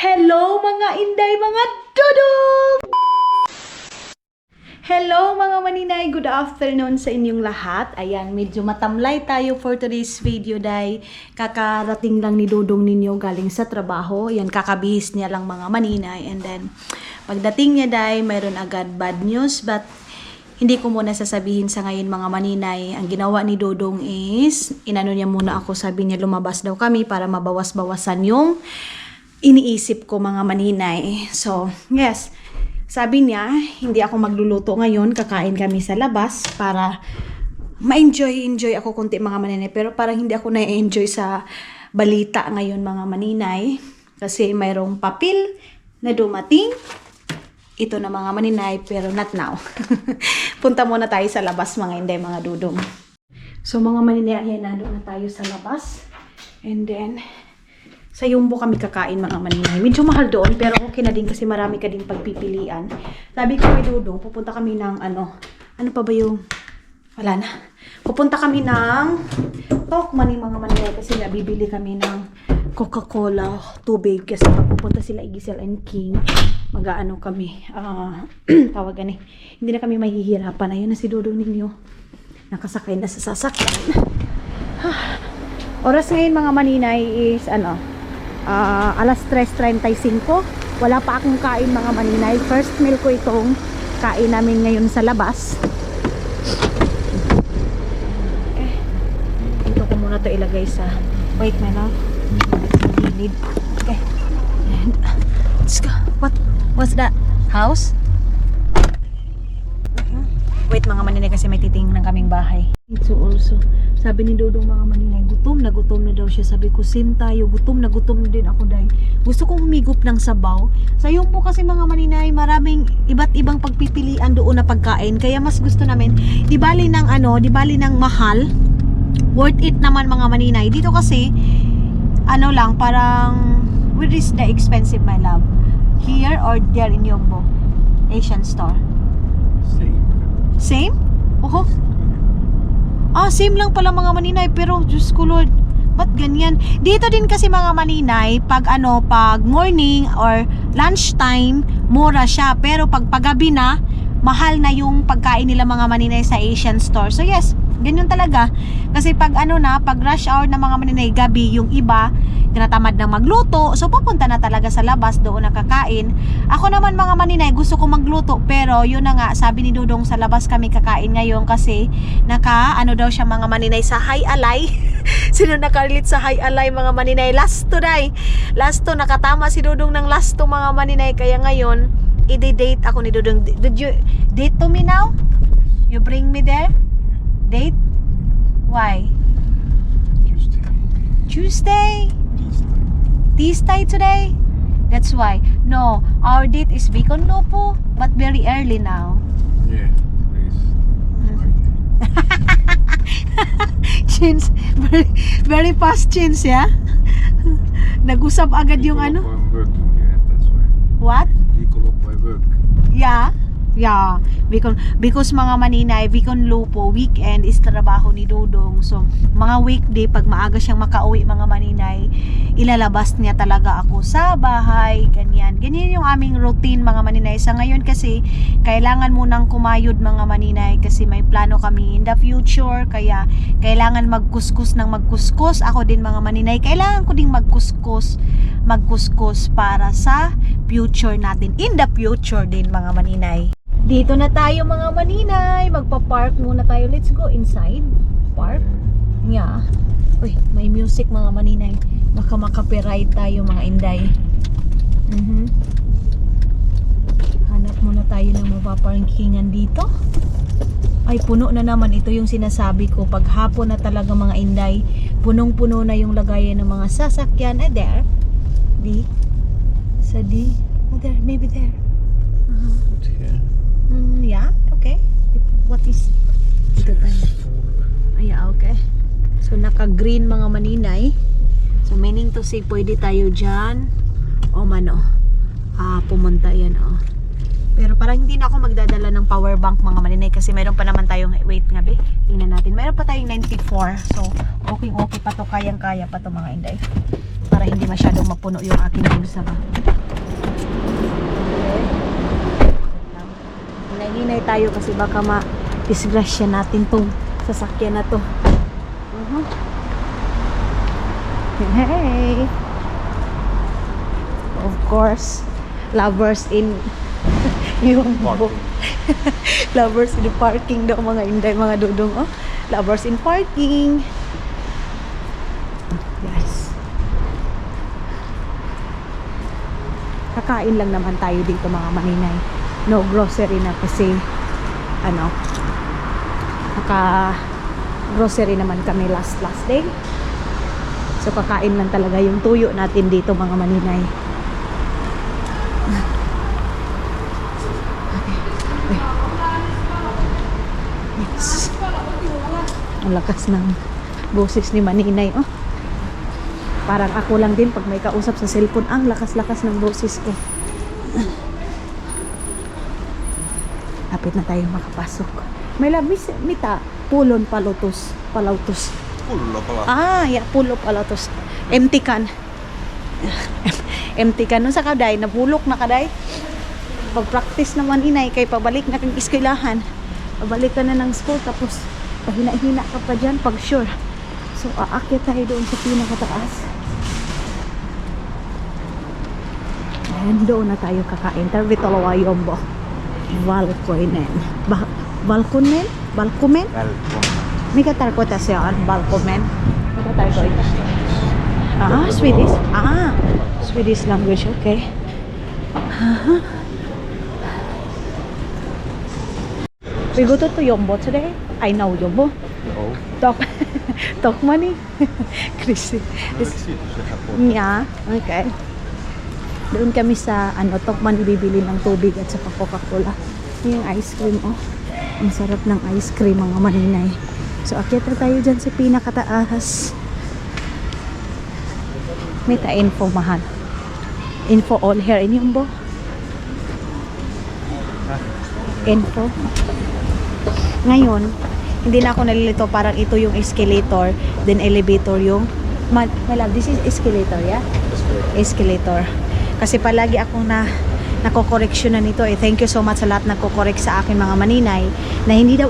Hello mga inday, mga dudong! Hello mga maninay, good afternoon sa inyong lahat. Ayan, medyo matamlay tayo for today's video dahil kakarating lang ni Dudong ninyo galing sa trabaho. Ayan, kakabihis niya lang mga maninay. And then, pagdating niya dahil mayroon agad bad news, but hindi ko muna sasabihin sa ngayon mga maninay. Ang ginawa ni Dudong is, inano niya muna ako, sabi niya lumabas daw kami para mabawas-bawasan yung iniisip ko mga maninay. So, yes. Sabi niya, hindi ako magluluto ngayon, kakain kami sa labas para ma-enjoy ako konti mga maninay. Pero parang hindi ako na-enjoy sa balita ngayon mga maninay. Kasi mayroong papel na dumating. Ito na mga maninay, pero not now. Punta muna tayo sa labas mga inday, mga dudong. So mga maninay, ayan, nandun na tayo sa labas. And then, sa Yumbo kami kakain mga maninay. Medyo mahal doon, pero okay na din kasi marami ka din pagpipilian. Sabi ko kay Dudong, pupunta kami ng ano pa ba yung, wala na. Pupunta kami ng Tokman mga maninay kasi nabibili kami ng Coca-Cola, tubig. Kasi pupunta sila Igisel and King, mag-aano kami, tawagan eh. Hindi na kami mahihirapan. Ayun na si Dudong ninyo. Nakasakay na sa sasakyan. Oras ngayon mga maninay is alas 3:35. Wala pa akong kain mga maninay. First meal ko itong kain namin ngayon sa labas. Okay. Dito ko muna to ilagay sa, wait my love, gilid. Okay. And let's go. What's that? House? Wait mga maninay kasi may titingnan kaming bahay. So also, sabi ni Dudong mga maninay, gutom na daw siya. Sabi ko, same tayo, gutom na din ako dahil gusto kong humigop ng sabaw. Sa Yumbo kasi mga maninay, maraming iba't ibang pagpipilian doon na pagkain. Kaya mas gusto namin, di bali ng mahal, worth it naman mga maninay. Dito kasi, lang, parang, where is the expensive my love? Here or there in Yumbo? Asian store? Same? Oho. Same lang pala mga maninay, pero Diyos ko Lord, ba't ganyan? Dito din kasi mga maninay, pag morning or lunchtime, mura siya. Pero pag paggabi na, mahal na yung pagkain nila mga maninay sa Asian store. So yes, ganyan talaga. Kasi pag pag rush hour na mga maninay, gabi, yung iba, tinatamad na magluto. So pupunta na talaga sa labas, doon nakakain. Ako naman mga maninay, gusto ko magluto. Pero yun na nga, sabi ni Dudong, sa labas kami kakain ngayon kasi daw siya mga maninay sa High Alay. Sino nakarelate sa High Alay mga maninay? Last to, nakatama si Dudong ng last to mga maninay. Kaya ngayon, i-date ako ni Dudong. Did you date to me now? You bring me there? Date? Why? Tuesday? Tuesday today? That's why. No, our date is Bicon Lupo, but very early now. Yeah, please. Chins, very fast chins, yeah? Nag-usap agad yung I'm working, yeah, that's why. What? Equal of my work. Yeah. Because mga maninay, Bicon Lupo, weekend is trabaho ni Dudong. So, mga weekday, pag maaga siyang makauwi mga maninay, ilalabas niya talaga ako sa bahay, ganyan. Ganyan yung aming routine mga maninay. Sa ngayon kasi, kailangan munang kumayod mga maninay kasi may plano kami in the future. Kaya, kailangan magkuskus ng magkuskus. Ako din mga maninay, kailangan ko ding magkuskus para sa future natin. In the future din mga maninay. Dito na tayo mga maninay. Magpa-park muna tayo. Let's go inside. Park. Yeah. Uy, may music mga maninay. Baka makapiright tayo mga inday. Hanap muna tayo ng mapaparkingan dito. Ay, puno na naman. Ito yung sinasabi ko. Pag hapon na talaga mga inday, punong-puno na yung lagayan ng mga sasakyan. There. D. Sa D. There. Maybe there. Yeah, okay. What is ito tayo? Okay. So naka-green mga maninay. So meaning to say pwede tayo dyan pumunta yan Pero parang hindi na ako magdadala ng power bank mga maninay kasi meron pa naman tayong, wait nga be, tingnan natin. Meron pa tayong 94. So okay pa to, kayang-kaya pa to mga inday. Para hindi masyadong mapuno yung aking bulsa ba. tayo kasi baka ma-disgrasya natin tong sasakyan na to. Hey! Of course, lovers in yung lovers in parking daw mga inday, mga dudong. Oh, lovers in parking. Yes. Kakain lang naman tayo dito mga maninay. No grocery na kasi grocery naman kami last day. So kakain lang talaga yung tuyo natin dito mga maninay. Yes. Ang lakas ng boses ni Maninay, oh. Parang ako lang din pag may kausap sa cellphone, ang lakas-lakas ng boses ko. Lapit na tayo makapasok. May labis, mita, pulon palautos. Pulla pala. Ah, yeah, pulo palautos. Empty can. Empty can. Nung sa kaday, nabulok na kaday. Pag-practice naman inay, kay pabalik na kang eskwelahan. Pabalik ka na ng school, tapos pahina-hina ka pa dyan pag sure. So, aakyat tayo doon sa pinakataas. Ayan, doon na tayo kakain. Tervitoloa Yombo. Balkonen. Balkonen? Balkomen? May katarko ta siya, balkomen. May katarko ito. Ah, Swedish? Ah, Swedish language, okay. We go to Yombo today. I know Yombo. No. Talk money. Chrissy. Yeah, okay. Doon kami sa Talk Money bibili ng tubig at saka Coca-Cola. Yung ice cream, oh. Ang sarap ng ice cream mga maninay. So akyat na tayo dyan sa pinakataas. May ta-info mahal. Info all here in Yombo. Info. Ngayon, hindi na ako nalilito, parang ito yung escalator, then elevator yung my love, this is escalator, yeah? Escalator. Kasi palagi akong nako-correction na nito eh. Thank you so much sa lahat nagko-correct sa akin mga maninay na hindi daw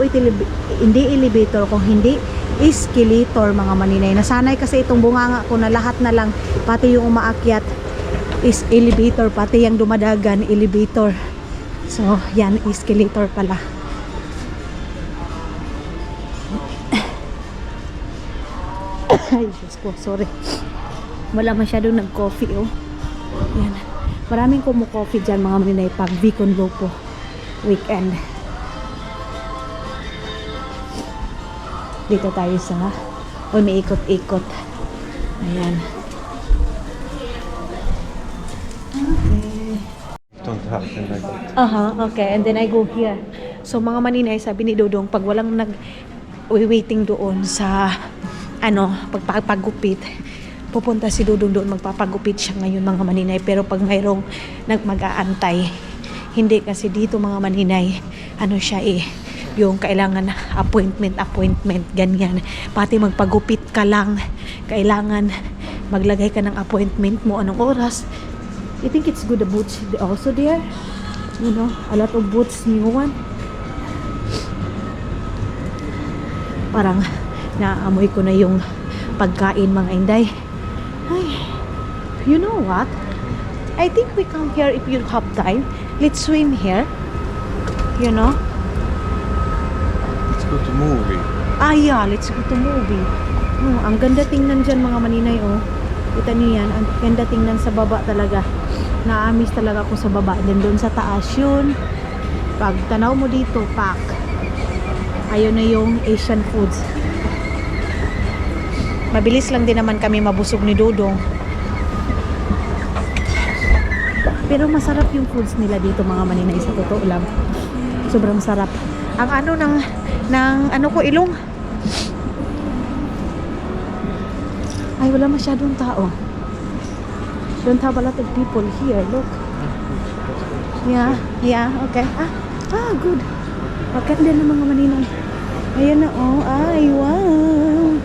hindi elevator kung hindi escalator mga maninay. Nasanay kasi itong bunganga ko na lahat na lang, pati yung umaakyat is elevator, pati yung dumadagan elevator. So, yan, escalator pala. Ay, Diyos ko, sorry. Wala masyadong nag-coffee, oh. Yan. Maraming kumu-coffee dyan, mga maninay, pag Vicon po weekend. Dito tayo sa may ikot-ikot. Ayan. Okay. Don't have to like that. Okay. And then I go here. So, mga maninay, sabi ni Dodong, pag walang waiting doon sa pagpapagupit, pupunta si Dudong doon, magpapagupit siya ngayon mga maninay. Pero pag mayroong mag-aantay, hindi kasi dito mga maninay, siya yung kailangan appointment, ganyan. Pati magpagupit ka lang, kailangan maglagay ka ng appointment mo, anong oras. I think it's good, the boots also there. A lot of boots, new one. Parang naamoy ko na yung pagkain mga inday. Ay, you know what? I think we come here if you have time. Let's swim here. Let's go to movie. Yeah, let's go to movie. Ang ganda tingnan dyan mga maninay, oh. Kita niyo yan, ang ganda tingnan sa baba talaga. Naamis talaga ako sa baba. Then doon sa taas yun. Pag tanaw mo dito, pack. Ayun na yung Asian foods. Mabilis lang din naman kami mabusog ni Dodong. Pero masarap yung foods nila dito mga maninay, sa totoo lang. Sobrang sarap. Ang ng ilong. Ay, wala masyadong tao. Don't have a lot of people here. Look. Yeah, okay. Good. Maganda ng mga maninay. Ayan na, oh. Ay, wow.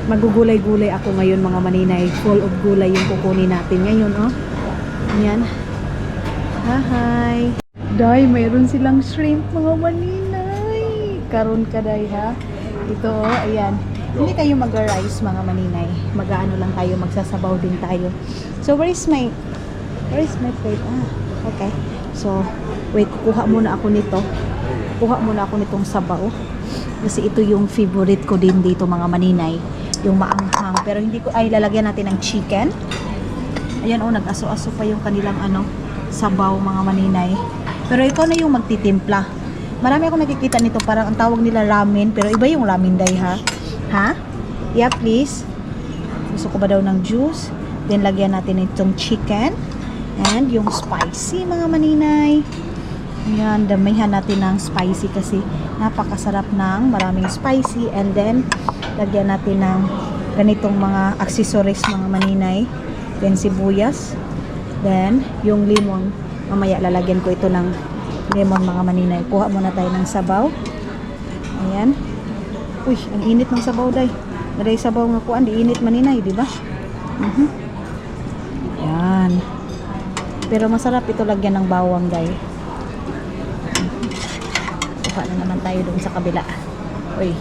Magugulay-gulay ako ngayon mga maninay. Full of gulay yung kukunin natin ngayon, oh. Ayan. Hi. Day, mayroon silang shrimp mga maninay. Karon ka day ha. Ito, ayan. Hindi tayo mag-rice mga maninay. Mag-ano lang tayo, magsasabaw din tayo. So, where is my plate? Okay. So, wait, kukuha muna ako nito. Kuha muna ako nitong sabaw. Kasi ito yung favorite ko din dito mga maninay. Yung maanghang. Pero hindi ko, lalagyan natin ng chicken. Ayan nag-aso-aso pa yung kanilang sabaw mga maninay. Pero ikaw na yung magtitimpla. Marami ako nakikita nito, parang ang tawag nila ramen. Pero iba yung ramen day ha. Ha? Yeah, please. Gusto ko ba daw ng juice? Then, lagyan natin itong chicken. And yung spicy, mga maninay. Ayan, damihan natin ng spicy kasi napakasarap ng maraming spicy. And then, lagyan natin ng ganitong mga accessories, mga maninay. Then, sibuyas. Then, yung lemon. Mamaya, lalagyan ko ito ng lemon, mga maninay. Kuha muna tayo ng sabaw. Ayan. Uy, ang init ng sabaw, day. Naday sabaw nga kuan, di init maninay, di ba? Yan. Pero masarap ito lagyan ng bawang, day. Kuha na naman tayo doon sa kabila. Uy.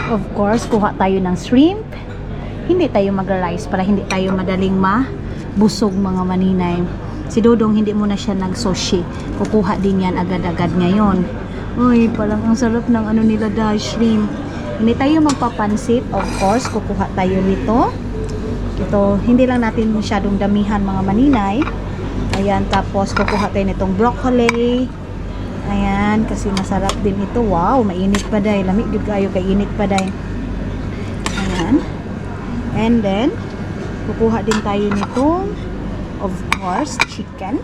Of course, kuha tayo ng shrimp. Hindi tayo mag-rice para hindi tayo madaling mabusog, mga maninay. Si Dodong hindi muna siya nag-sushi. Kukuha din yan agad-agad ngayon. Uy, parang ang sarap ng nila dahil shrimp. Hindi tayo magpapansit. Of course, kukuha tayo nito. Ito, hindi lang natin masyadong damihan mga maninay. Ayan, tapos kukuha tayo nitong broccoli. Ayan, kasi masarap din ito. Wow, mainit pa dahil. Lamig din kayo, kay init pa dahil. Ayan. And then, kukuha din tayo nitong, of course, chicken.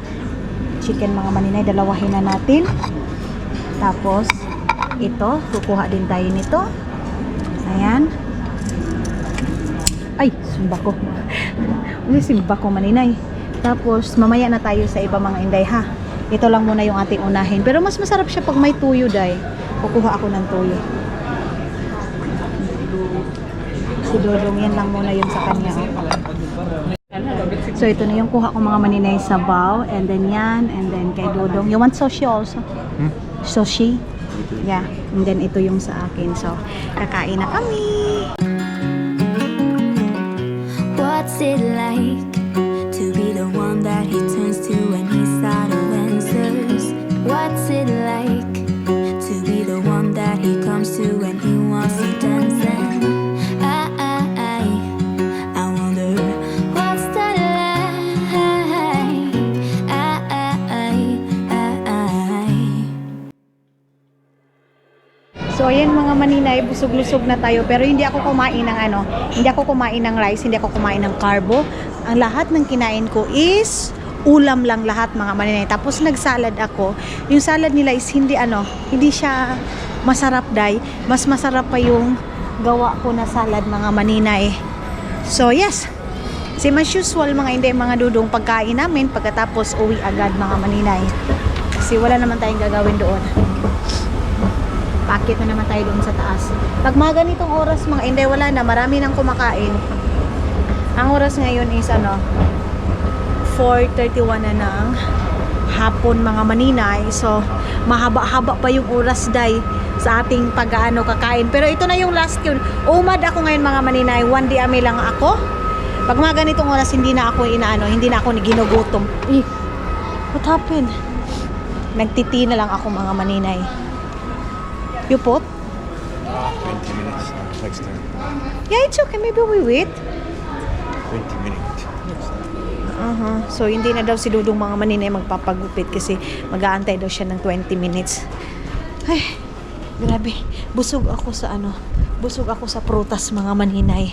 Chicken mga maninay, dalawahin na natin. Tapos, ito, kukuha din tayo nito. Ayan. Ay, simba ko. Simba ko maninay. Tapos, mamaya na tayo sa iba mga inday ha. Ito lang muna yung ating unahin. Pero mas masarap siya pag may tuyo, day. Kukuha ako ng tuyo. Si Dodong, yan lang muna yun sa kanya. So, ito na yung kuha ko mga maninay sabaw. And then yan. And then kay Dodong. You want sushi also? Sushi? Yeah. And then ito yung sa akin. So, kakain na kami. What's it like to be the one that he turns to when he's out of answers? What's it like to be the one that he comes to when he wants to dance? And I wonder what's that like? So, ayan mga maninay, busog-lusog na tayo. Pero hindi ako kumain ng hindi ako kumain ng rice, hindi ako kumain ng carbo. Ang lahat ng kinain ko is ulam lang lahat mga maninay. Tapos nagsalad ako. Yung salad nila is hindi siya masarap, day. Mas masarap pa yung gawa ko na salad mga maninay. So, yes. Same as usual mga hindi, mga dudong pagkain namin. Pagkatapos uwi agad mga maninay. Kasi wala naman tayong gagawin doon. Pakit na naman tayo doon sa taas. Pag mga ganitong oras, mga hindi, wala na. Marami nang kumakain. Ang oras ngayon is 4:31 na ng hapon mga maninay. So, mahaba-haba pa yung oras, day, sa ating kakain. Pero ito na yung last yun. Umad ako ngayon mga maninay. 1 day lang ako. Pag mga ganitong oras, hindi na ako ginugutom. What happened? Nagtiti na lang ako mga maninay. You put? 20 minutes next time. Yeah, it's okay. Maybe we wait. 20 minutes next time. So, hindi na daw si Dudong mga maninay magpapagupit kasi mag-aantay daw siya ng 20 minutes. Ay, grabe. Busog ako sa prutas mga maninay.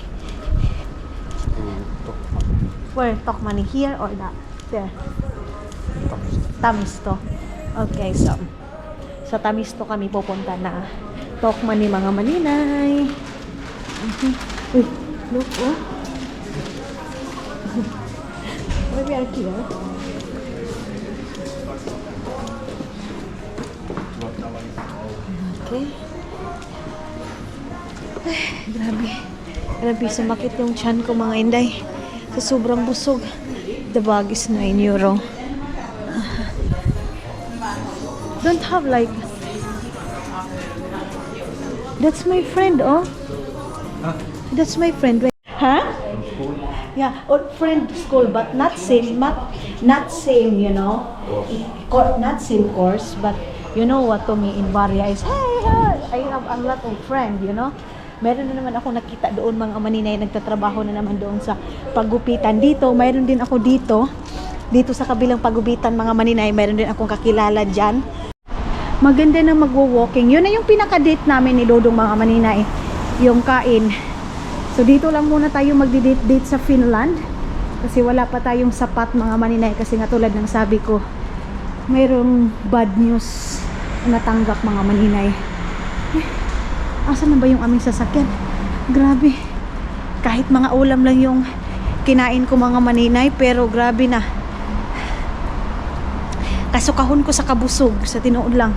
Where? Tokmani? Here or that? There? Tamisto. Okay, so sa Tamisto kami pupunta na. Tokmani mga maninay. Uy, look, oh. Where we are here? Okay. Ay, grabe, sumakit yung tiyan ko mga inday. Sa sobrang busog. The bag is 9 euro. don't have like... That's my friend, oh. That's my friend. Huh? Yeah, old friend school, but not same, not same, you know. Not same course, but you know what to me in Varia is, hey, I have a lot of friend, you know. Meron na naman ako nakita doon mga maninay nagtatrabaho na naman doon sa pagupitan dito. Mayroon din ako dito sa kabilang pagupitan mga maninay. Mayroon din akong kakilala dyan. Maganda na magwo-walking. Yun na yung pinaka-date namin ni Dodong mga maninay, yung kain. So dito lang muna tayo magdi-date sa Finland kasi wala pa tayong sapat mga maninay, kasi nga tulad ng sabi ko, mayroong bad news na natanggap mga maninay. Asan na ba yung aming sasakyan? Grabe. Kahit mga ulam lang yung kinain ko mga maninay, pero grabe na. Kasukahon ko sa kabusog, sa tinuod lang.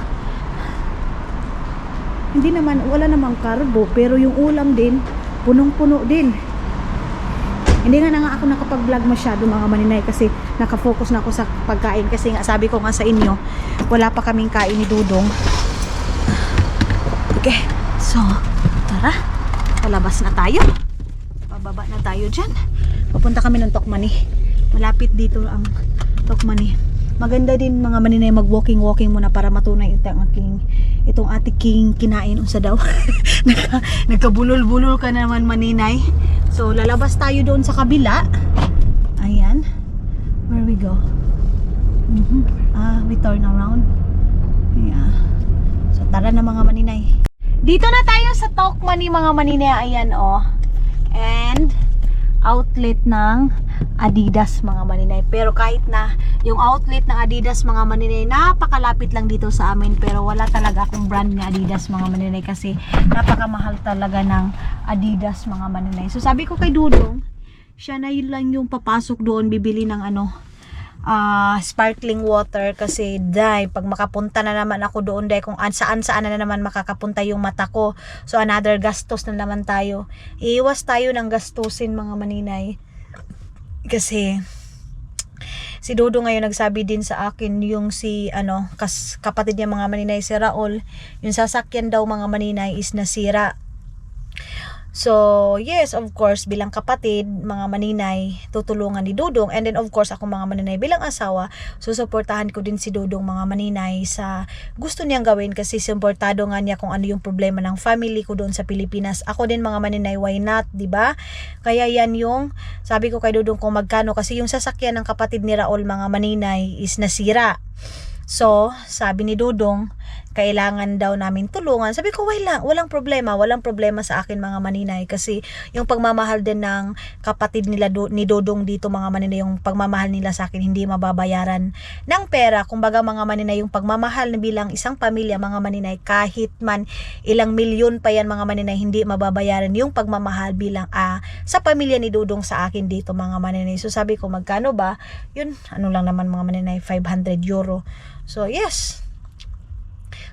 Hindi naman, wala namang karbo, pero yung ulam din, punong-puno din. Hindi nga na nga ako nakapag-vlog masyado mga maninay kasi nakafocus na ako sa pagkain, kasi nga sabi ko nga sa inyo, wala pa kaming kain ni Dudong. Okay, so tara, palabas na tayo. Pababa na tayo dyan. Papunta kami ng Tokmanni. Malapit dito ang Tokmanni. Maganda din mga maninay mag-walking muna para matunay itong ating kinain unsa daw. Nagkabulol-bulol ka naman maninay. So lalabas tayo doon sa kabila. Ayan. Where we go? We turn around. Yeah. So tara na mga maninay. Dito na tayo sa Tokmanni mga maninay. Ayan oh. And outlet ng Adidas mga maninay. Pero kahit na yung outlet ng Adidas mga maninay, napakalapit lang dito sa amin, pero wala talaga akong brand ng Adidas mga maninay kasi napakamahal talaga ng Adidas mga maninay. So sabi ko kay Dudong, siya na yun lang yung papasok doon bibili ng sparkling water, kasi pag makapunta na naman ako doon kung saan na naman makakapunta yung mata ko, so another gastos na naman tayo. Iiwas tayo ng gastusin mga maninay, kasi si Dodo ngayon nagsabi din sa akin yung kapatid niya mga maninay, si Raul, yung sasakyan daw mga maninay is nasira. So, yes, of course, bilang kapatid, mga maninay, tutulungan ni Dudong. And then, of course, ako mga maninay, bilang asawa, susuportahan ko din si Dudong mga maninay sa gusto niyang gawin, kasi suportado nga niya kung ano yung problema ng family ko doon sa Pilipinas. Ako din mga maninay, why not, diba? Kaya yan yung sabi ko kay Dudong kung magkano, kasi yung sasakyan ng kapatid ni Raul mga maninay is nasira. So, sabi ni Dudong, kailangan daw namin tulungan. Sabi ko, walang problema sa akin mga maninay, kasi yung pagmamahal din ng kapatid nila ni Dudong dito mga maninay, yung pagmamahal nila sa akin hindi mababayaran ng pera. Kumbaga mga maninay, yung pagmamahal na bilang isang pamilya mga maninay, kahit man ilang milyon pa yan mga maninay, hindi mababayaran yung pagmamahal bilang sa pamilya ni Dudong sa akin dito mga maninay. So sabi ko, magkano ba? Yun, lang naman mga maninay, 500 euro. So yes,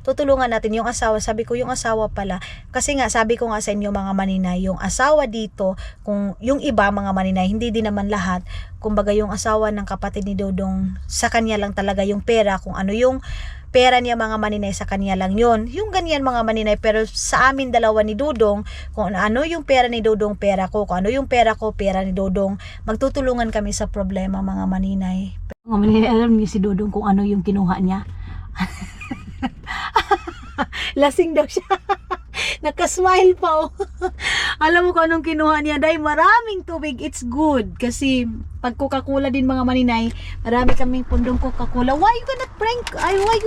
tutulungan natin yung asawa. Sabi ko yung asawa pala, kasi nga sabi ko nga sa inyo mga maninay, yung asawa dito, kung yung iba mga maninay, hindi din naman lahat, kumbaga yung asawa ng kapatid ni Dudong, sa kanya lang talaga yung pera, kung ano yung pera niya mga maninay, sa kanya lang yun, yung ganyan mga maninay. Pero sa amin dalawa ni Dudong, kung ano yung pera ni Dudong, pera ko, kung ano yung pera ko, pera ni Dudong, magtutulungan kami sa problema mga maninay. Mga maninay, alam niyo si Dudong kung ano yung kinuha niya. Lasing daw siya. Nakasmile pa oh. Alam mo kung anong kinuha niya? Dahil maraming tubig. It's good. Kasi pag Coca-Cola din mga maninay, marami kaming pundong Coca-Cola. Why you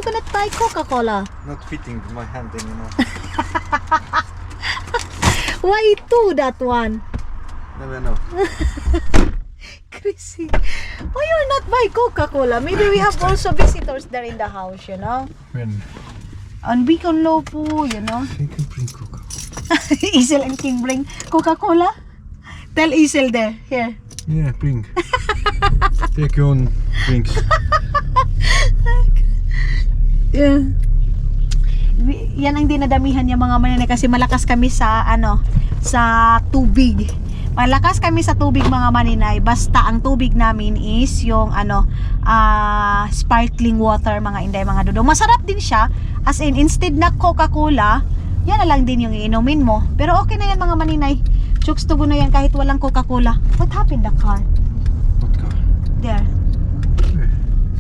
cannot buy Coca-Cola? Not fitting my hand anymore. Why two that one? Never know. Crazy. Why you not buy Coca-Cola? Maybe we have also visitors there in the house, you know? When? On Beacon Low po, you know? You can bring Coca. Isel and King bring Coca-Cola? Tell Isel there. Here. Yeah, bring. Take your own drinks. Yeah. Yan ang dinadamihan niya mga maninay, kasi malakas kami sa sa tubig. Malakas kami sa tubig mga maninay. Basta ang tubig namin is yung sparkling water mga inday mga dudong. Masarap din siya. As in, instead na Coca-Cola, yan na lang din yung iinumin mo. Pero okay na yan mga maninay. Chooks to go na yan kahit walang Coca-Cola. What happened the car? What car? There.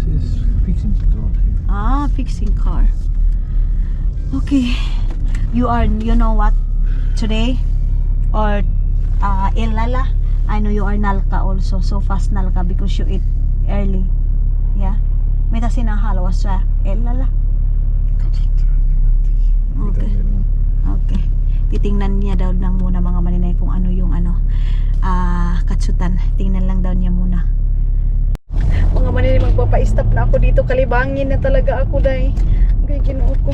She's fixing the car here. Ah, fixing car. Okay. You know what? Today or Lala, I know you are Nalka also. So fast Nalka because you eat early. Yeah. May ta sinahalawas sa Lala. Okay. Okay. Titingnan niya daw lang muna mga maninay kung ano yung katsutan. Tingnan lang daw niya muna. Mga maninay, magpapa-stop na ako dito. Kalibangin na talaga ako dahil. Gaya ginoo ko.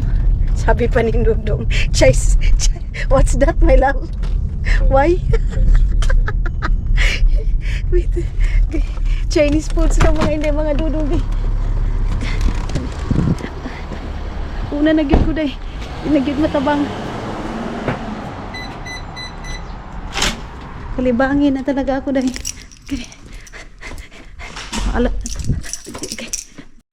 Sabi pa ni Dudong, Chase, what's that my love? Why? Wait. Chinese foods lang mga hindi mga Dudong. Una nagyud ko dahil. Nagyud matabang. Kalibangin na talaga ako dahil.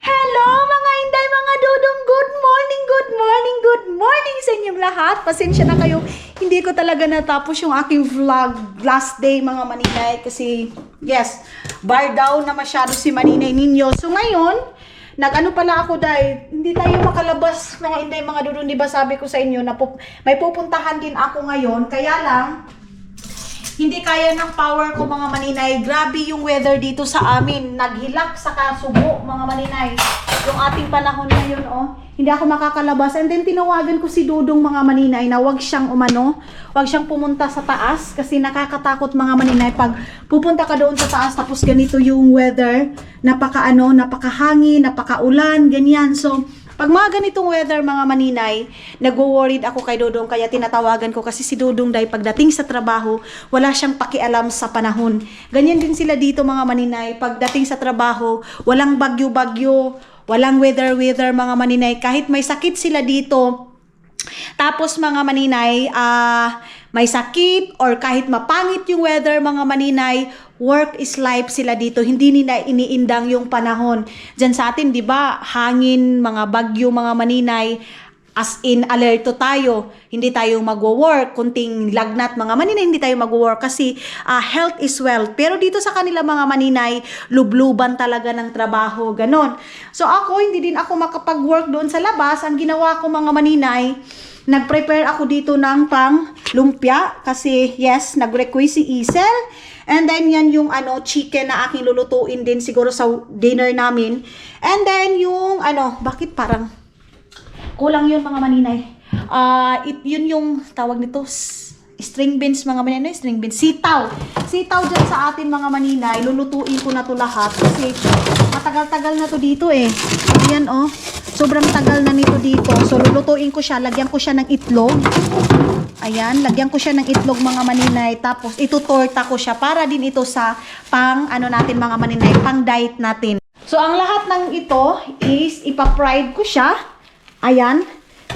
Hello mga inday, mga dudong, good morning, good morning, good morning sa inyong lahat. Pasensya na kayo, hindi ko talaga natapos yung aking vlog last day mga maninay kasi yes, bar down na masyado si maninay ninyo. So ngayon, nag-ano pala ako dahil hindi tayo makalabas mga inday, mga dudong, di ba sabi ko sa inyo na may pupuntahan din ako ngayon, kaya lang hindi kaya ng power ko mga maninay. Grabe yung weather dito sa amin. Naghilak sa kasubo mga maninay. Yung ating panahon ngayon hindi ako makakalabas. And then tinawagan ko si Dudong mga maninay na wag siyang wag siyang pumunta sa taas kasi nakakatakot mga maninay pag pupunta ka doon sa taas tapos ganito yung weather. Napakahangin, napakaulan, ganyan. So pag mga ganitong weather mga maninay, nagwo-worried ako kay Dudong kaya tinatawagan ko kasi si Dudong dahil pagdating sa trabaho, wala siyang pakialam sa panahon. Ganyan din sila dito mga maninay, pagdating sa trabaho, walang bagyo-bagyo, walang weather mga maninay. Kahit may sakit sila dito, tapos mga maninay, may sakit or kahit mapangit yung weather mga maninay, work is life sila dito. Hindi nila iniindang yung panahon. Diyan sa atin, di ba, hangin, mga bagyo, mga maninay, as in alerto tayo. Hindi tayo magwo-work. Kunting lagnat mga maninay, hindi tayo magwo-work kasi health is wealth. Pero dito sa kanila mga maninay, lubluban talaga ng trabaho. Ganon. So ako, hindi din ako makapag-work doon sa labas. Ang ginawa ko mga maninay, nag-prepare ako dito ng pang lumpia kasi yes, nag-request si Isel. And then yan yung chicken na aking lulutuin din siguro sa dinner namin. And then yung bakit parang kulang yun mga maninay. Yun yung tawag nito string beans mga maninay, string beans, sitaw dyan sa atin mga maninay. Lulutuin ko na to lahat kasi matagal-tagal na to dito ayan sobrang tagal na nito dito. So lulutuin ko siya, lagyan ko siya ng itlog. Ayan, lagyan ko siya ng itlog mga maninay. Tapos itutorta ko siya para din ito sa pang natin mga maninay, pang diet natin. So ang lahat ng ito is ipa-fried ko siya. Ayan,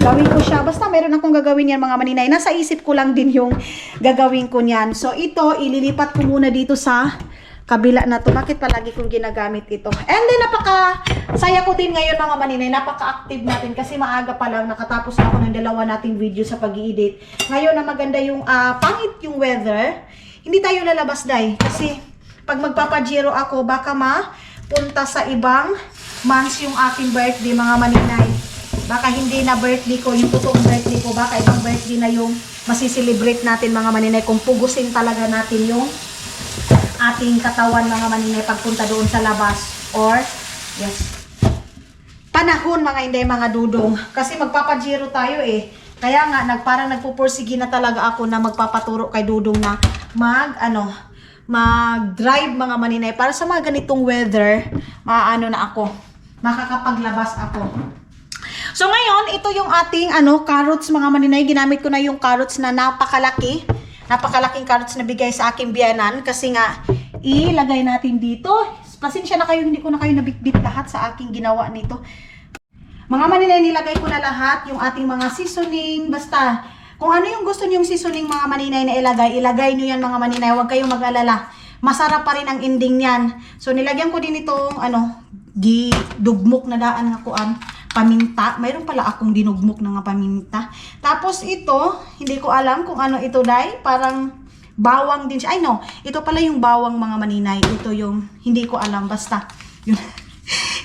gawin ko siya. Basta meron akong gagawin yan mga maninay. Nasa isip ko lang din yung gagawin ko niyan. So ito, ililipat ko muna dito sa kabila na to. Bakit palagi kong ginagamit ito? And then napaka-saya ko din ngayon mga maninay. Napaka-active natin kasi maaga pa lang. Nakatapos na ako ng dalawa nating video sa pag-i-edit. Ngayon na maganda yung pangit yung weather. Hindi tayo lalabas dahil. Kasi pag magpapajero ako, baka mapunta sa ibang months yung aking birthday mga maninay. Baka hindi na birthday ko, yung totoong birthday ko. Baka ibang birthday na yung masiselebrate natin mga maninay. Kung pugusin talaga natin yung ating katawan mga maninay pagpunta doon sa labas or yes panahon mga inday mga dudong kasi magpapajero tayo kaya nga parang nagpupursige na talaga ako na magpapaturo kay Dudong na mag-drive mga maninay para sa mga ganitong weather na ako makakapaglabas ako. So ngayon ito yung ating carrots mga maninay. Ginamit ko na yung carrots na napakalaking carrots na bigay sa aking biyanan kasi nga ilagay natin dito. Pasensya na kayo, hindi ko na kayo nabitbit lahat sa aking ginawa nito. Mga maninay, nilagay ko na lahat yung ating mga seasoning. Basta Kung ano yung gusto nyong seasoning mga maninay na ilagay, ilagay nyo yan mga maninay. Huwag kayong mag-alala. Masarap pa rin ang ending yan. So, nilagyan ko din itong, dugmok na daan nga kuan. Paminta. Mayroon pala akong dinugmok na nga paminta. Tapos ito, hindi ko alam kung ano ito, day. Parang bawang din siya. Ay, no. Ito pala yung bawang mga maninay. Ito yung, hindi ko alam. Basta, yun.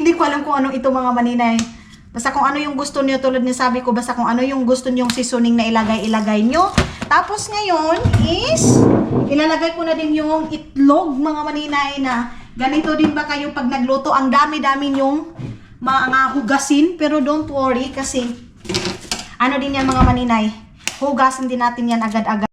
Hindi ko alam kung ano ito mga maninay. Basta kung ano yung gusto niyo, tulad ni sabi ko, basta kung ano yung gusto niyong seasoning na ilagay nyo. Tapos ngayon is, ilalagay ko na din yung itlog mga maninay na ganito din ba kayo pag nagluto. Ang dami-dami yung mga hugasin. Pero don't worry kasi, ano din yan mga maninay. Hugasin din natin yan agad-agad.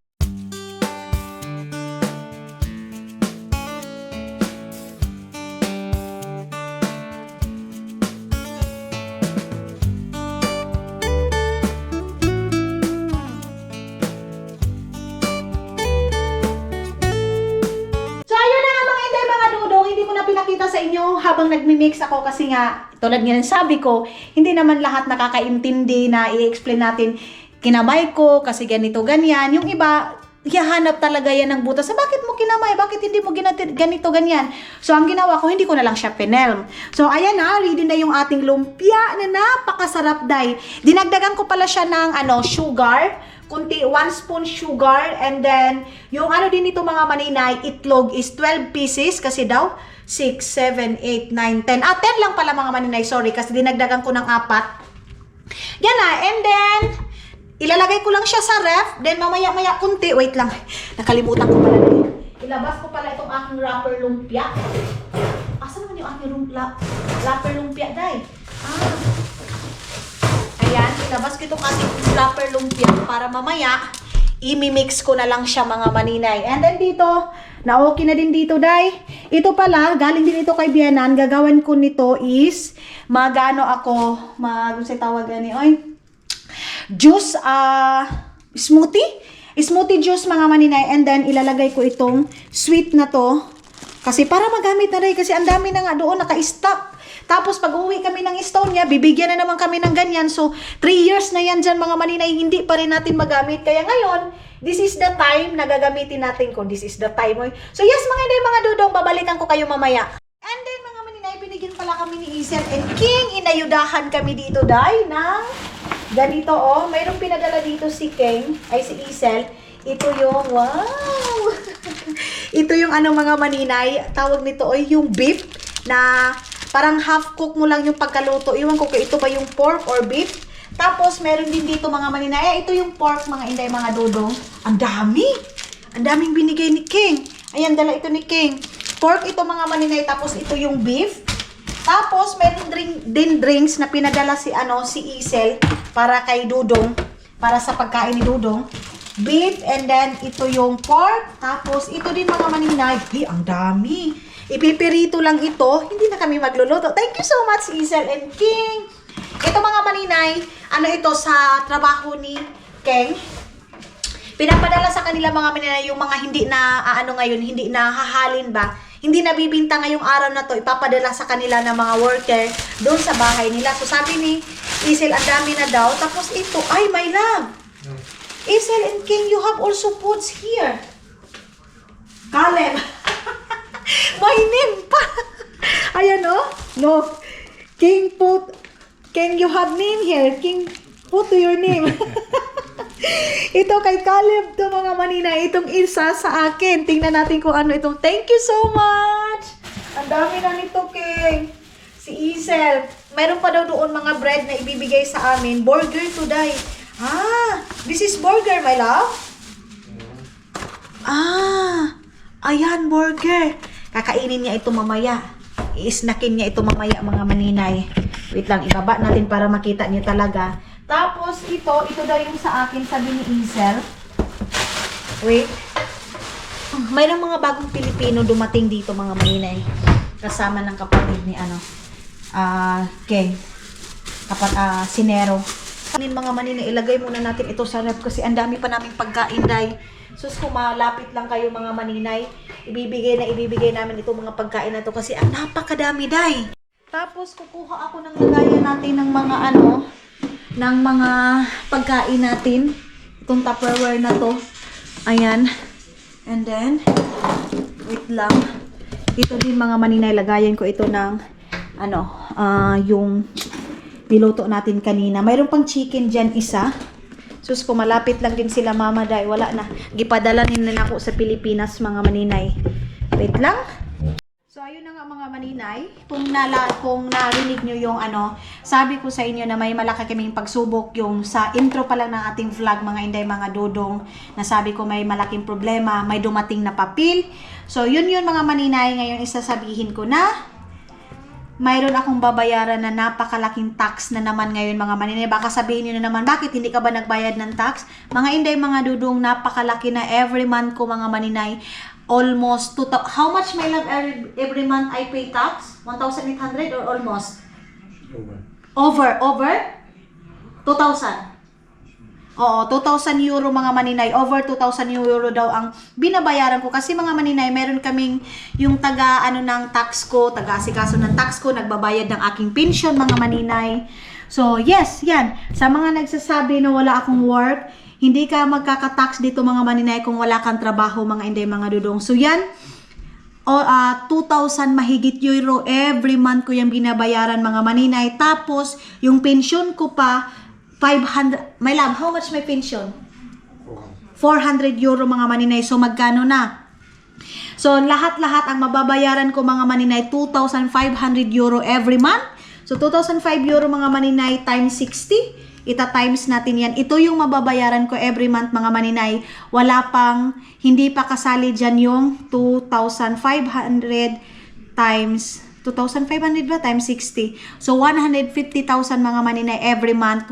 Pinakita sa inyo habang nagmi-mix ako kasi nga tulad nga ng sabi ko, hindi naman lahat nakakaintindi na i-explain natin kinamay ko kasi ganito ganyan. Yung iba hihanap talaga yan ng butas. Bakit mo kinamay? Bakit hindi mo ganito ganyan? So ang ginawa ko, hindi ko na lang siya pinelm. So ayan na, ready na yung ating lumpia na napakasarap day. Dinagdagan ko pala siya ng sugar. Kunti, 1 spoon sugar, and then, yung din ito mga maninay, itlog is 12 pieces, kasi daw, 6, 7, 8, 9, 10. 10 lang pala mga maninay, sorry, kasi dinagdagan ko ng 4. Yan na, and then, ilalagay ko lang siya sa ref, then mamaya-maya kunti, wait lang, nakalimutan ko pala din. Ilabas ko pala itong aking wrapper lumpia. Asa naman yung aking wrapper lumpia, day? Ayan, ilabas ko itong ating wrapper lumpia para mamaya, imimix ko na lang siya mga maninay. And then dito, na okay na din dito, day. Ito pala, galing din ito kay Bianan. Gagawin ko nito is, juice, smoothie. Smoothie juice mga maninay. And then, ilalagay ko itong sweet na to. Kasi para magamit na day, kasi ang dami na nga doon, naka-stock. Tapos pag uwi kami ng Estonia, bibigyan na naman kami ng ganyan. So, 3 years na yan dyan mga maninay, hindi pa rin natin magamit. Kaya ngayon, this is the time na gagamitin natin ko. This is the time. So yes mga inday, mga dudong, babalikan ko kayo mamaya. And then mga maninay, binigyan pala kami ni Isel and King. Inayudahan kami dito, day, ng ganito, mayroong pinadala dito si King, ay si Isel. Ito yung, wow! Ito yung mga maninay, tawag nito, yung beef na parang half cook mo lang yung pagkaluto. Iwan ko kung ito ba yung pork or beef. Tapos, meron din dito mga maninay. Ito yung pork, mga inday, mga dodong. Ang dami! Ang daming binigay ni King. Ayan, dala ito ni King. Pork ito mga maninay. Tapos, ito yung beef. Tapos, meron din drinks na pinadala si Isel para kay Dudong. Para sa pagkain ni Dudong. Beef, and then, ito yung pork. Tapos, ito din mga maninay. Ang dami! Ipipirito lang ito, hindi na kami magluluto. Thank you so much, Isel and King. Ito mga maninay, ito sa trabaho ni King. Pinapadala sa kanila mga maninay yung mga hindi na, ngayon, hindi na hahalin ba? Hindi na bibinta ngayong araw na to, ipapadala sa kanila ng mga worker doon sa bahay nila. So sabi ni Isel, ang dami na daw. Tapos ito, ay my love. Isel and King, you have also foods here. Caleb. My name pa. Ayan no. King, you have name here. King, put your name. Ito kay Caleb to mga maninay. Itong isa sa akin. Tingnan natin kung ano itong. Thank you so much. Ang dami na nito, King. Si Isel. Mayroon pa daw doon mga bread na ibibigay sa amin. Burger today. This is burger, my love. Ayan, burger. Kakainin niya ito mamaya. I-snackin niya ito mamaya mga maninay. Wait lang, ibaba natin para makita niyo talaga. Tapos ito daw yung sa akin, sabi ni Isel. Wait. Mayroong mga bagong Pilipino dumating dito mga maninay. Kasama ng kapatid ni King. Sinero. Mga maninay, ilagay muna natin ito sa ref kasi ang dami pa naming pagkain, day. Sus, kung malapit lang kayo mga maninay, ibibigay namin itong mga pagkain na to kasi ang napakadami, day. Tapos, kukuha ako ng lagayan natin ng mga ng mga pagkain natin. Itong Tupperware na to. Ayan. And then, wait lang. Ito din mga maninay, lagayan ko ito ng, yung niluto natin kanina. Mayroon pang chicken dyan isa. Sus ko, malapit lang din sila mama dahil wala na. Gipadala nila ako sa Pilipinas mga maninay. Wait lang. So, ayun na nga mga maninay. Kung narinig nyo yung sabi ko sa inyo na may malaki kaming pagsubok yung sa intro pa lang ng ating vlog mga inday mga dodong na sabi ko may malaking problema, may dumating na papel. So, yun mga maninay. Ngayon isasabihin ko na mayroon akong babayaran na napakalaking tax na naman ngayon mga maninay. Baka sabihin nyo na naman, bakit hindi ka ba nagbayad ng tax? Mga inday mga dodong, napakalaki na every month ko mga maninay. Almost how much my love every month I pay tax? 1,800 or almost? Over 2,000. Oo, 2,000 euro mga maninay. Over 2,000 euro daw ang binabayaran ko kasi mga maninay, meron kaming yung ng tax ko, taga-asikaso ng tax ko, nagbabayad ng aking pension mga maninay. So, yes, yan. Sa mga nagsasabi na wala akong work, hindi ka magkaka-tax dito mga maninay kung wala kang trabaho mga inday mga dudong. So yan, 2,000 mahigit euro every month ko yung binabayaran mga maninay. Tapos, yung pension ko pa, 500, my love, how much my pension? 400 euro mga maninay. So magkano na? So lahat-lahat ang mababayaran ko mga maninay, 2,500 euro every month. So 2,500 euro mga maninay times 60. Ita-times natin yan. Ito yung mababayaran ko every month mga maninay. Wala pang, hindi pa kasali dyan yung 2,500 times, 2,500 ba? Times 60. So, 150,000 mga maninay every month.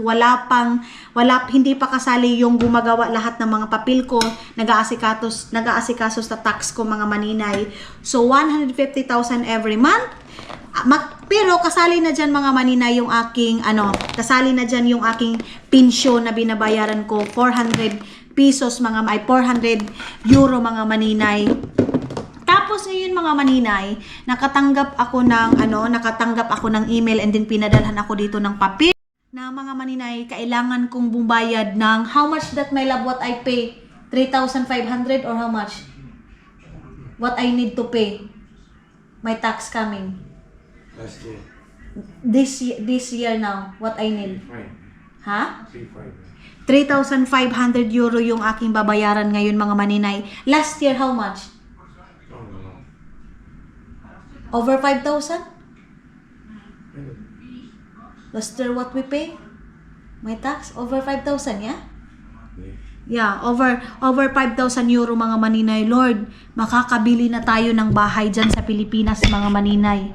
Hindi pa kasali yung gumagawa lahat ng mga papel ko. Nag-aasikaso sa tax ko mga maninay. So, 150,000 every month. Pero kasali na dyan mga maninay yung aking kasali na dyan yung aking pensyon na binabayaran ko, 400 pesos mga 400 euro mga maninay. Tapos ngayon mga maninay, nakatanggap ako ng email and then pinadalhan ako dito ng papel na mga maninay, kailangan kong bumayad ng how much that my love what I pay? 3,500 or how much? What I need to pay? My tax coming. Last year. This year now, what I need? Fine. Ha? 3,500. 3,500 euro yung aking babayaran ngayon mga maninay. Last year, how much? No. Over 5,000? Last year, what we pay? My tax? Over 5,000, yeah? Yeah, over 5,000 euro mga maninay. Lord, makakabili na tayo ng bahay dyan sa Pilipinas mga maninay.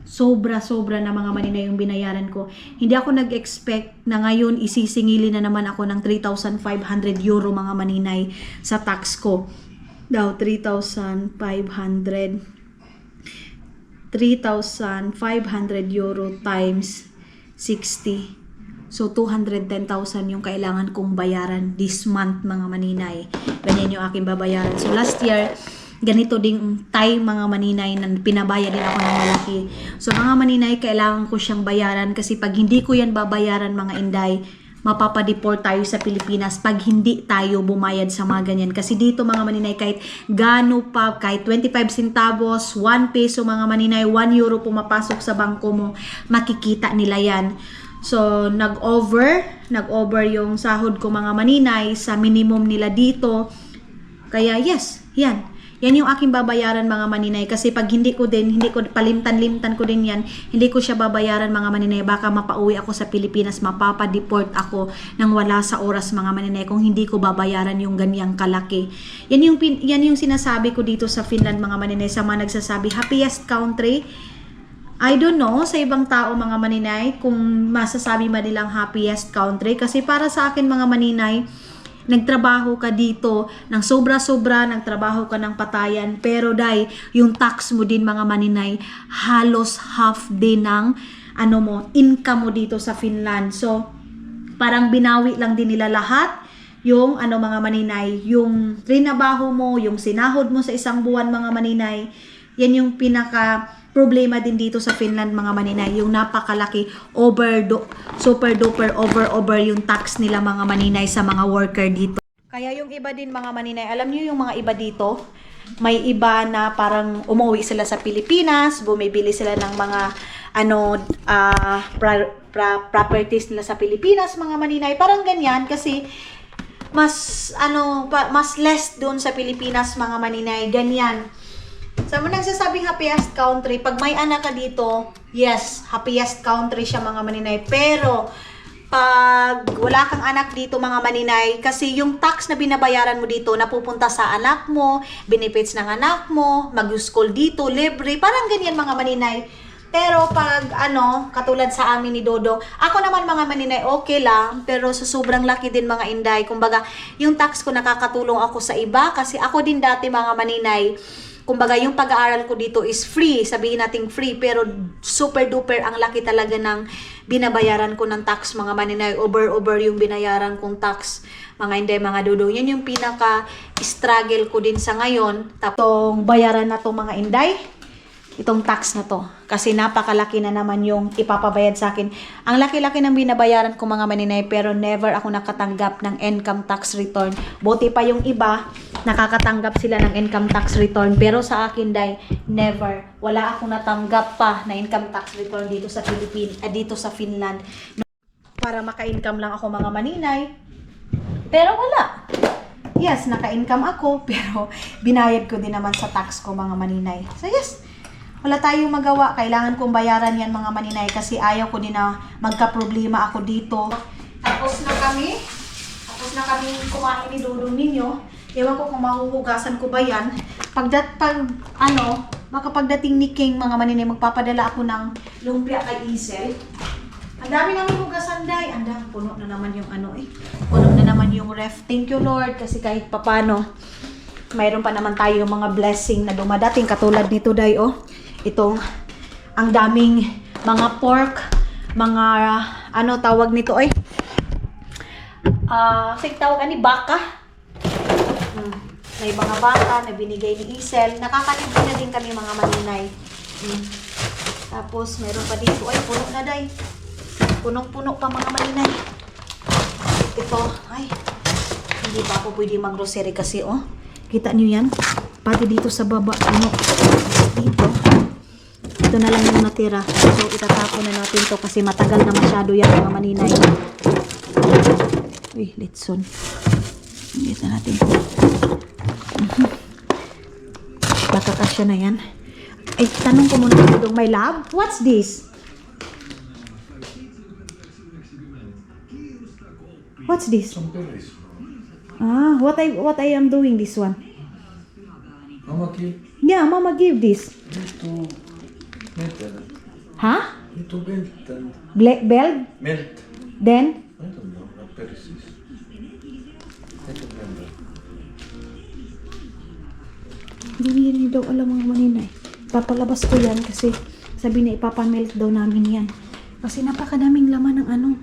Sobra na mga maninay yung binayaran ko. Hindi ako nag-expect na ngayon isisingili na naman ako ng 3,500 euro mga maninay sa tax ko. Daw 3,500 euro times 60. So, 210,000 yung kailangan kong bayaran this month, mga maninay. Ganyan yung aking babayaran. So, last year, ganito ding time, mga maninay, na pinabayad din ako ng malaki. So, mga maninay, kailangan ko siyang bayaran kasi pag hindi ko yan babayaran, mga inday, mapapadeport tayo sa Pilipinas pag hindi tayo bumayad sa mga ganyan. Kasi dito, mga maninay, kahit gano pa, kahit 25 centavos, 1 peso, mga maninay, 1 euro pumapasok sa bangko mo, makikita nila yan. So, nag-over yung sahod ko mga maninay sa minimum nila dito. Kaya yes, yan yung aking babayaran mga maninay. Kasi pag hindi ko palimtan-limtan ko din yan, hindi ko siya babayaran mga maninay. Baka mapauwi ako sa Pilipinas, mapapadeport ako nang wala sa oras mga maninay kung hindi ko babayaran yung ganyang kalaki. Yan yung sinasabi ko dito sa Finland mga maninay, sa mga nagsasabi happiest country. I don't know sa ibang tao mga maninay kung masasabi ba nilang happiest country. Kasi para sa akin mga maninay, nagtrabaho ka dito ng sobra-sobra, nagtrabaho ka ng patayan, pero yung tax mo din mga maninay, halos half din ng income mo dito sa Finland. So, parang binawi lang din nila lahat yung mga maninay, yung trinabaho mo, yung sinahod mo sa isang buwan mga maninay. Yan yung pinaka problema din dito sa Finland mga maninay, yung napakalaki super duper over yung tax nila mga maninay sa mga worker dito. Kaya yung iba din mga maninay, alam niyo yung mga iba dito, may iba na parang umuwi sila sa Pilipinas, bumibili sila ng mga properties nila sa Pilipinas, mga maninay. Parang ganyan kasi mas mas less doon sa Pilipinas, mga maninay. Ganyan. Sa mga nagsasabing happiest country, pag may anak ka dito, yes, happiest country siya, mga maninay. Pero pag wala kang anak dito, mga maninay, kasi yung tax na binabayaran mo dito napupunta sa anak mo, benefits ng anak mo, mag-school dito, libre, parang ganyan, mga maninay. Pero pag katulad sa amin ni Dodong, ako naman, mga maninay, okay lang, pero sa sobrang laki din, mga inday. Kumbaga, yung tax ko nakakatulong ako sa iba kasi ako din dati, mga maninay, kumbaga yung pag-aaral ko dito is free, sabihin natin free, pero super duper ang laki talaga ng binabayaran ko ng tax, mga maninay. Over yung binayaran kong tax, mga inday, mga Dodong. Yan yung pinaka-struggle ko din sa ngayon. Tapos bayaran na to, mga inday, itong tax na to. Kasi napakalaki na naman yung ipapabayad sa akin. Ang laki-laki ng binabayaran ko, mga maninay, pero never ako nakatanggap ng income tax return. Buti pa yung iba, nakakatanggap sila ng income tax return. Pero sa akin, day, never. Wala akong natanggap pa na income tax return dito sa dito sa Finland. Para maka-income lang ako, mga maninay. Pero wala. Yes, naka-income ako, pero binayad ko din naman sa tax ko, mga maninay. So yes, wala tayong magawa. Kailangan kong bayaran yan, mga maninay, kasi ayaw ko din na magka-problema ako dito. Tapos na kami kumain ni Dodong ninyo. Ewan ko kung mahuhugasan ko ba yan. Baka pagdating ni King, mga maninay, magpapadala ako ng lumpia kay Isel. Ang dami namin hugasan, day. Puno na naman yung puno na naman yung ref. Thank you, Lord, kasi kahit papano, mayroon pa naman tayo mga blessing na dumadating. Katulad nito, day, itong ang daming mga pork, mga tawag nito tawag baka. May mga baka na binigay ni Isel. Nakakalibre na din kami, mga maninay. Tapos meron pa dito, puno na, day. Punong-puno pa, mga maninay. Ito, hindi pa ako pwede mag-grocery kasi kita niyo yan? Pati dito sa baba, dito. Ito na lang yung natira. So, itatapon na natin to kasi matagal na masyado yan, mga maninay. Uy, litson. Dito natin. Baka kasya na yan. Tanong ko muna dito, my love, what's this? What's this? Some berries. What I am doing this one? Mama give Yeah, Mama give this. to melt. Huh? To melt and Bell? melt. Then? I don't know what berries is. I don't remember. Hindi daw alam, mga maninay. Papalabas ko yan kasi sabi na ipapamelt daw namin yan. Kasi napakadaming laman ng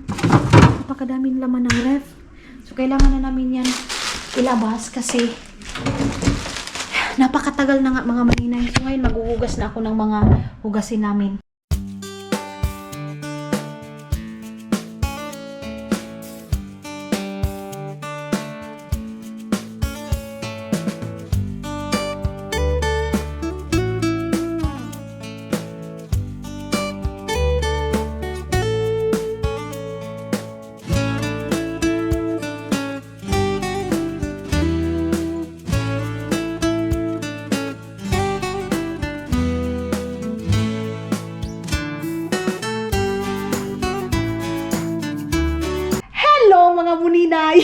napakadaming laman ng ref. So, kailangan na namin yan ilabas kasi napakatagal na nga, mga maninay. So, ngayon maghuhugas na ako ng mga hugasin namin. Mga muninay.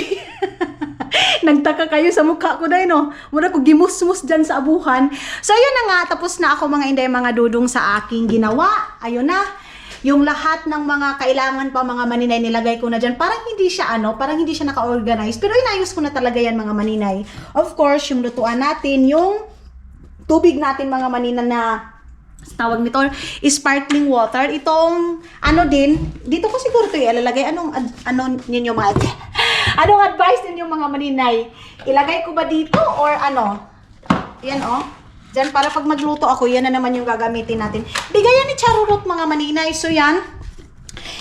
Nagtaka kayo sa mukha ko dahil, no? Mura ko gimusmus dyan sa abuhan. So, ayun na nga. Tapos na ako, mga inday, mga Dodong, sa aking ginawa. Ayun na. Yung lahat ng mga kailangan pa, mga maninay, nilagay ko na dyan. Parang hindi siya, parang hindi siya naka-organize. Pero inayos ko na talaga yan, mga maninay. Of course, yung lutuan natin, yung tubig natin, mga maninay, na tawag nito, sparkling water. Itong, dito ko siguro ito ilalagay. Anong advice ninyo, mga maninay? Ilagay ko ba dito or Yan, Diyan, para pag magluto ako, yan na naman yung gagamitin natin. Bigayan ni Charurot, mga maninay. So, yan.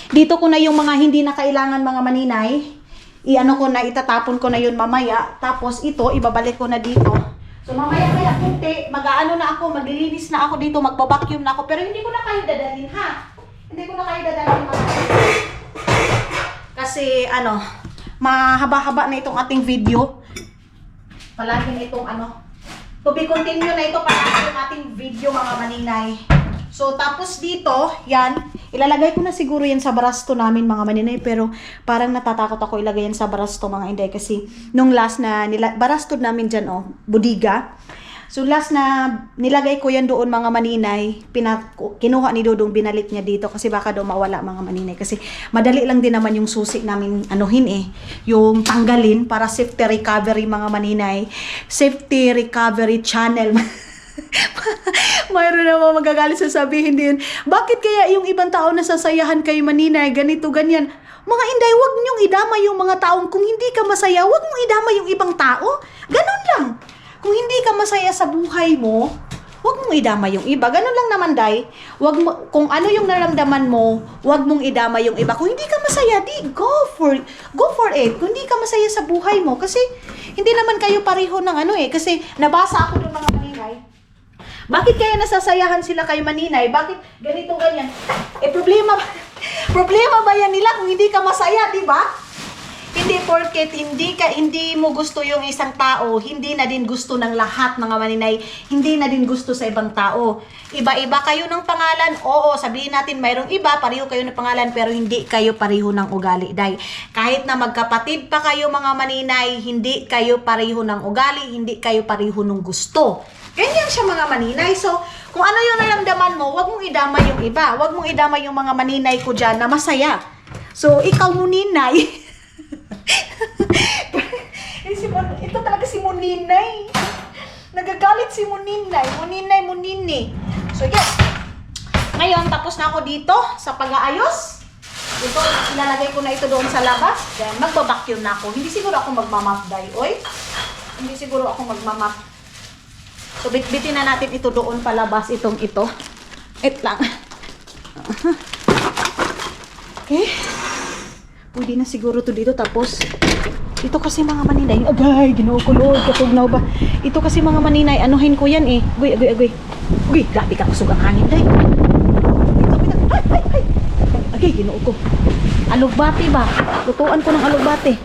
Dito ko na yung mga hindi na kailangan, mga maninay. i-ano ko na, itatapon ko na yun mamaya. Tapos ito, ibabalik ko na dito. So mamaya kaya kunti, mag-aano na ako, maglilinis na ako dito, magbabacuum na ako. Pero hindi ko na kayo dadalhin ha. Hindi ko na kayo dadalhin mga. Kasi ano, mahaba-haba na itong ating video. Palagi na itong ano, to be continue na ito palagi yung ating video mga maninay. So, tapos dito, yan, ilalagay ko na siguro yan sa barasto namin mga maninay, pero parang natatakot ako ilagay yan sa barasto mga inday kasi nung last na barasto namin dyan, oh, budiga. So, last na nilagay ko yan doon mga maninay, kinuha ni Dodong, binalik niya dito kasi baka daw mawala mga maninay kasi madali lang din naman yung susi namin anuhin yung tanggalin para safety recovery mga maninay, safety recovery channel. Mayroon naman magagalit sasabihin din, bakit kaya yung ibang tao nasasayahan kay maninay, ganito, ganyan. Mga inday, wag niyong idama yung mga taong kung hindi ka masaya, wag mong idama yung ibang tao. Ganun lang. Kung hindi ka masaya sa buhay mo, wag mong idama yung iba. Ganun lang naman, day. Wag mo, kung ano yung nararamdaman mo, wag mong idama yung iba. Kung hindi ka masaya, di go for it. Kung hindi ka masaya sa buhay mo, kasi hindi naman kayo pareho ng kasi nabasa ako ng mga maninay. Bakit kaya nasasayahan sila kay maninay? Bakit ganito, ganyan? Problema ba yan nila kung hindi ka masaya, di ba? Hindi porket hindi mo gusto yung isang tao, hindi na din gusto ng lahat mga maninay, hindi na din gusto sa ibang tao. Iba-iba kayo ng pangalan, oo, sabihin natin mayroong iba, pareho kayo ng pangalan, pero hindi kayo pareho ng ugali. Dahil kahit na magkapatid pa kayo mga maninay, hindi kayo pareho ng ugali, hindi kayo pareho ng gusto. Ganyan siya mga maninay. So, kung ano yung naramdaman mo, wag mong idama yung iba. Wag mong idama yung mga maninay ko dyan na masaya. So, ikaw muninay. Ito talaga si Muninay. Nagagalit si Muninay. Munini. So, yes. Ngayon, tapos na ako dito sa pag-aayos. Ito, ilalagay ko na ito doon sa labas. Then, magbabacuum na ako. Hindi siguro ako magmamap, day. Oy. Hindi siguro ako magmamap. So, bitbitin na natin ito doon palabas, ito. Wait lang. Okay. Pwede na siguro to dito. Tapos, ito kasi mga maninay. Agay, ginukulod, katugnaw ba? Ito kasi mga maninay, anuhin ko yan Agay. Uy, grabe ka kusog ang hangin, day. Ay. Agay, ginuo ko. Alugbati ba? Lutuan ko ng alugbati.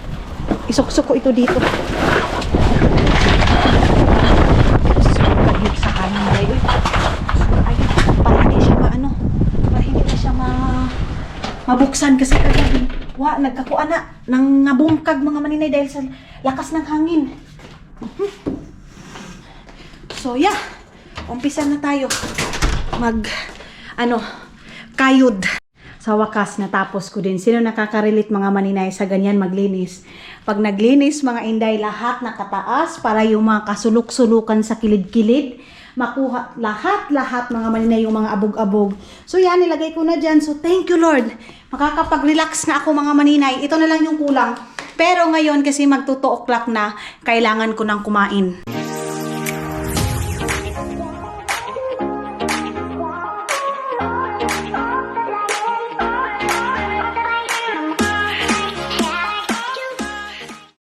Isok-sok ko ito dito. Mabuksan kasi kagabi. Nagkakuan na ng nabungkag mga maninay dahil sa lakas ng hangin. So, yeah. Umpisa na tayo. Kayod. Sa wakas, natapos ko din. Sino nakaka-relate mga maninay sa ganyan maglinis? Pag naglinis mga inday, lahat nakataas para yung mga kasulok-sulukan sa kilid-kilid. Makuha lahat mga maninay yung mga abog-abog. So yan, nilagay ko na dyan. So thank you Lord. Makakapag-relax na ako mga maninay. Ito na lang yung kulang. Pero ngayon kasi mag 2 o'clock na, kailangan ko nang kumain.